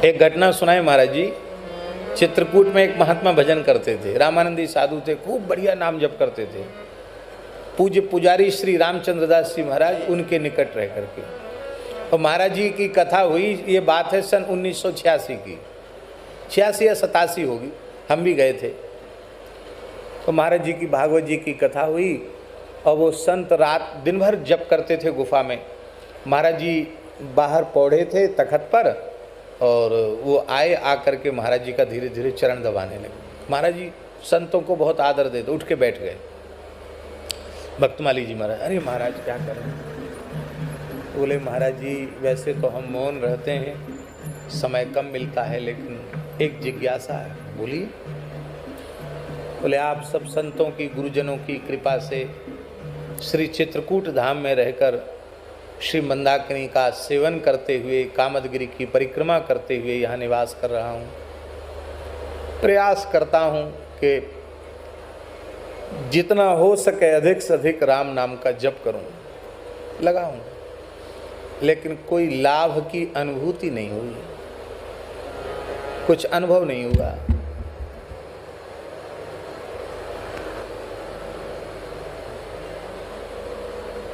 एक घटना सुनाए महाराज जी। चित्रकूट में एक महात्मा भजन करते थे, रामानंदी साधु थे, खूब बढ़िया नाम जप करते थे। पूज्य पुजारी श्री रामचंद्र दास जी महाराज उनके निकट रह करके, और महाराज जी की कथा हुई। ये बात है सन 1986 की, 86 या 87 होगी, हम भी गए थे। तो महाराज जी की भागवत जी की कथा हुई, और वो संत रात दिन भर जप करते थे गुफा में। महाराज जी बाहर पौड़े थे तखत पर, और वो आए, आकर के महाराज जी का धीरे धीरे चरण दबाने लगे। महाराज जी संतों को बहुत आदर देते, उठ के बैठ गए। भक्तमाली जी महाराज, अरे महाराज क्या करें? बोले महाराज जी वैसे तो हम मौन रहते हैं, समय कम मिलता है, लेकिन एक जिज्ञासा है। बोलिए। बोले आप सब संतों की, गुरुजनों की कृपा से श्री चित्रकूट धाम में रहकर श्री मंदाकिनी का सेवन करते हुए, कामदगिरी की परिक्रमा करते हुए यहाँ निवास कर रहा हूँ। प्रयास करता हूँ कि जितना हो सके अधिक से अधिक राम नाम का जप करूँ, लगा हूँ, लेकिन कोई लाभ की अनुभूति नहीं हुई, कुछ अनुभव नहीं हुआ।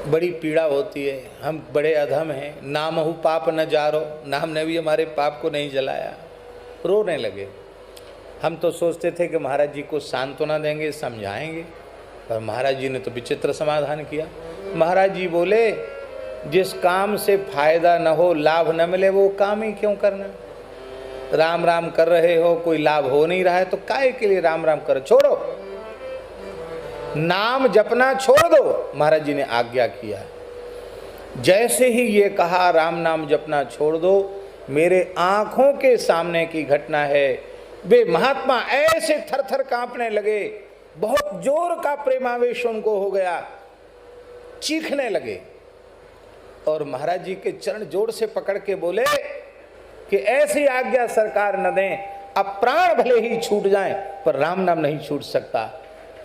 बड़ी पीड़ा होती है। हम बड़े अधम हैं, नामहु पाप न जारो, नाम ने भी हमारे पाप को नहीं जलाया। रोने लगे। हम तो सोचते थे कि महाराज जी को सांत्वना देंगे, समझाएंगे, पर महाराज जी ने तो विचित्र समाधान किया। महाराज जी बोले जिस काम से फायदा न हो, लाभ न मिले, वो काम ही क्यों करना? राम राम कर रहे हो, कोई लाभ हो नहीं रहा है, तो काहे के लिए राम राम करो? छोड़ो, नाम जपना छोड़ दो। महाराज जी ने आज्ञा किया। जैसे ही ये कहा राम नाम जपना छोड़ दो, मेरे आंखों के सामने की घटना है। वे महात्मा ऐसे थर थर कांपने लगे, बहुत जोर का प्रेमावेश उनको हो गया, चीखने लगे, और महाराज जी के चरण जोर से पकड़ के बोले कि ऐसी आज्ञा सरकार न दें, अब प्राण भले ही छूट जाएं, पर राम नाम नहीं छूट सकता।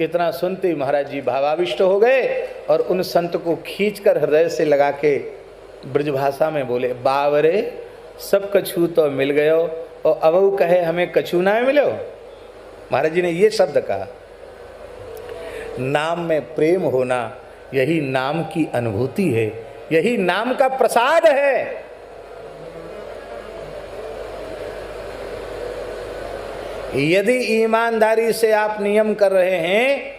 इतना सुनते ही महाराज जी भावाविष्ट हो गए, और उन संत को खींचकर हृदय से लगा के ब्रजभाषा में बोले, बावरे सब कछू तो मिल गयो, और अब कहे हमें कछू ना मिलो। महाराज जी ने ये शब्द कहा। नाम में प्रेम होना, यही नाम की अनुभूति है, यही नाम का प्रसाद है। यदि ईमानदारी से आप नियम कर रहे हैं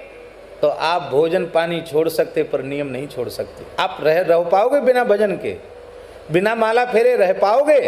तो आप भोजन पानी छोड़ सकते, पर नियम नहीं छोड़ सकते। आप रह पाओगे बिना भजन के, बिना माला फेरे रह पाओगे?